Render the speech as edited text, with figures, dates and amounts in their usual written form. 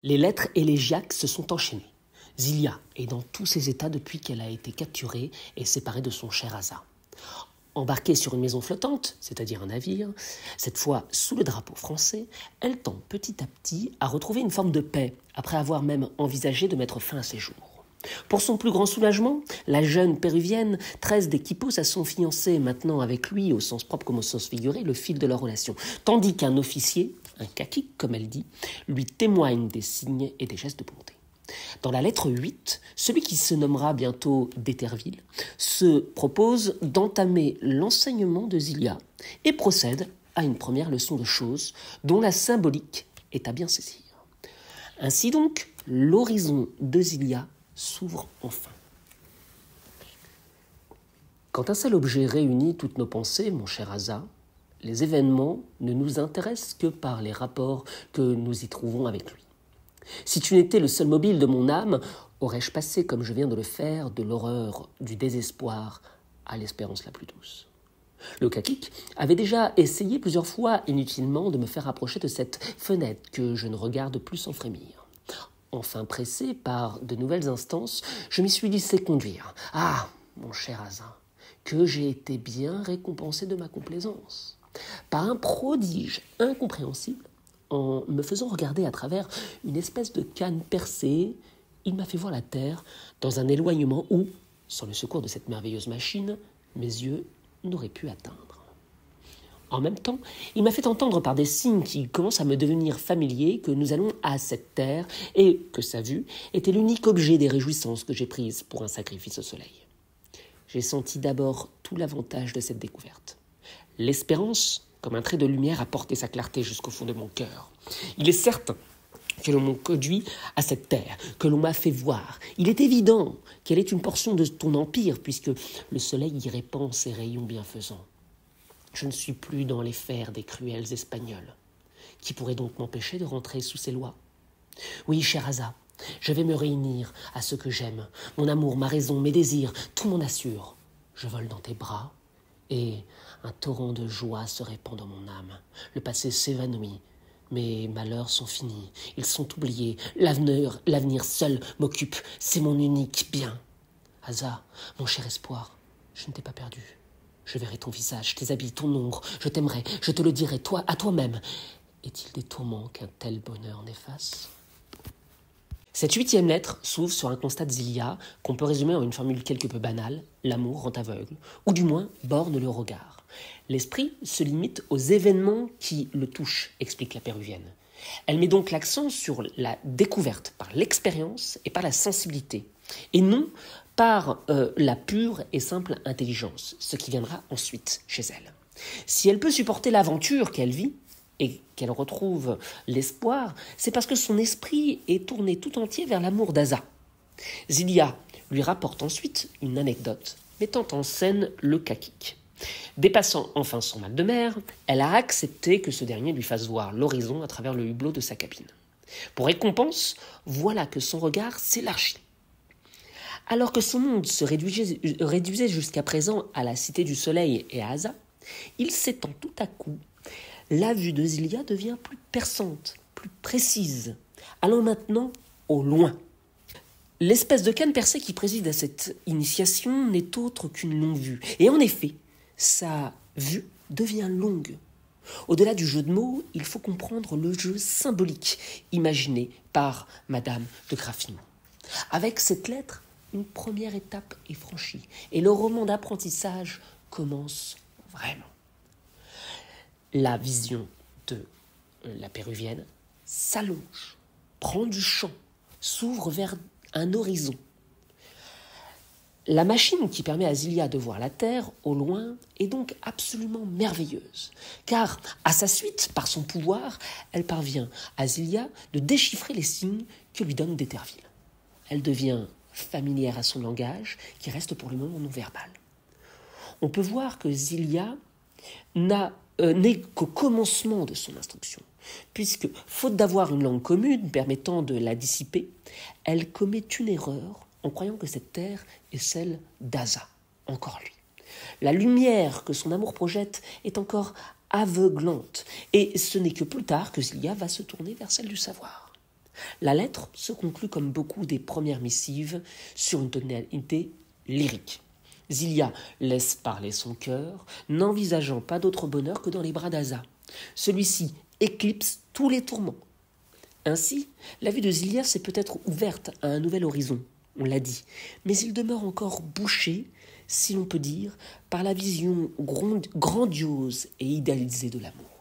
Les lettres élégiaques se sont enchaînées. Zilia est dans tous ses états depuis qu'elle a été capturée et séparée de son cher Asa. Embarquée sur une maison flottante, c'est-à-dire un navire, cette fois sous le drapeau français, elle tend petit à petit à retrouver une forme de paix, après avoir même envisagé de mettre fin à ses jours. Pour son plus grand soulagement, la jeune péruvienne tresse des quipos à son fiancé, maintenant avec lui, au sens propre comme au sens figuré, le fil de leur relation, tandis qu'un officier, un cacique comme elle dit, lui témoigne des signes et des gestes de bonté. Dans la lettre 8, celui qui se nommera bientôt d'Éterville se propose d'entamer l'enseignement de Zilia et procède à une première leçon de choses dont la symbolique est à bien saisir. Ainsi donc, l'horizon de Zilia s'ouvre enfin. Quand un seul objet réunit toutes nos pensées, mon cher Asa, les événements ne nous intéressent que par les rapports que nous y trouvons avec lui. Si tu n'étais le seul mobile de mon âme, aurais-je passé, comme je viens de le faire, de l'horreur, du désespoir à l'espérance la plus douce. Le cacique avait déjà essayé plusieurs fois inutilement de me faire approcher de cette fenêtre que je ne regarde plus sans frémir. Enfin pressé par de nouvelles instances, je m'y suis laissé conduire. Ah, mon cher Asa, que j'ai été bien récompensé de ma complaisance. Par un prodige incompréhensible, en me faisant regarder à travers une espèce de canne percée, il m'a fait voir la terre dans un éloignement où, sans le secours de cette merveilleuse machine, mes yeux n'auraient pu atteindre. En même temps, il m'a fait entendre par des signes qui commencent à me devenir familiers que nous allons à cette terre et que sa vue était l'unique objet des réjouissances que j'ai prises pour un sacrifice au soleil. J'ai senti d'abord tout l'avantage de cette découverte. L'espérance, comme un trait de lumière, a porté sa clarté jusqu'au fond de mon cœur. Il est certain que l'on m'a conduit à cette terre, que l'on m'a fait voir. Il est évident qu'elle est une portion de ton empire, puisque le soleil y répand ses rayons bienfaisants. Je ne suis plus dans les fers des cruels Espagnols, qui pourraient donc m'empêcher de rentrer sous ces lois. Oui, cher Asa, je vais me réunir à ce que j'aime. Mon amour, ma raison, mes désirs, tout m'en assure. Je vole dans tes bras, et un torrent de joie se répand dans mon âme. Le passé s'évanouit. Mes malheurs sont finis, ils sont oubliés. L'avenir seul m'occupe, c'est mon unique bien. Asa, mon cher espoir, je ne t'ai pas perdu. Je verrai ton visage, tes habits, ton ombre. Je t'aimerai, je te le dirai, toi, à toi-même. Est-il des tourments qu'un tel bonheur n'efface ? Cette 8e lettre s'ouvre sur un constat de Zilia qu'on peut résumer en une formule quelque peu banale: l'amour rend aveugle, ou du moins borne le regard. L'esprit se limite aux événements qui le touchent, explique la péruvienne. Elle met donc l'accent sur la découverte par l'expérience et par la sensibilité, et non par la pure et simple intelligence, ce qui viendra ensuite chez elle. Si elle peut supporter l'aventure qu'elle vit, et qu'elle retrouve l'espoir, c'est parce que son esprit est tourné tout entier vers l'amour d'Asa. Zilia lui rapporte ensuite une anecdote mettant en scène le cacique. Dépassant enfin son mal de mer, elle a accepté que ce dernier lui fasse voir l'horizon à travers le hublot de sa cabine. Pour récompense, voilà que son regard s'élargit. Alors que son monde se réduisait jusqu'à présent à la cité du soleil et à Asa, il s'étend tout à coup. La vue de Zilia devient plus perçante, plus précise, allant maintenant au loin. L'espèce de canne percée qui préside à cette initiation n'est autre qu'une longue vue. Et en effet, sa vue devient longue. Au-delà du jeu de mots, il faut comprendre le jeu symbolique imaginé par Madame de Graffigny. Avec cette lettre, une première étape est franchie et le roman d'apprentissage commence vraiment. La vision de la péruvienne s'allonge, prend du champ, s'ouvre vers un horizon. La machine qui permet à Zilia de voir la Terre au loin est donc absolument merveilleuse, car à sa suite, par son pouvoir, elle parvient à Zilia de déchiffrer les signes que lui donne d'Éterville. Elle devient familière à son langage, qui reste pour le moment non verbal. On peut voir que Zilia n'est qu'au commencement de son instruction, puisque, faute d'avoir une langue commune permettant de la dissiper, elle commet une erreur en croyant que cette terre est celle d'Asa, encore lui. La lumière que son amour projette est encore aveuglante, et ce n'est que plus tard que Zilia va se tourner vers celle du savoir. La lettre se conclut comme beaucoup des premières missives sur une tonalité lyrique. Zilia laisse parler son cœur, n'envisageant pas d'autre bonheur que dans les bras d'Asa. Celui-ci éclipse tous les tourments. Ainsi, la vie de Zilia s'est peut-être ouverte à un nouvel horizon, on l'a dit, mais il demeure encore bouché, si l'on peut dire, par la vision grandiose et idéalisée de l'amour.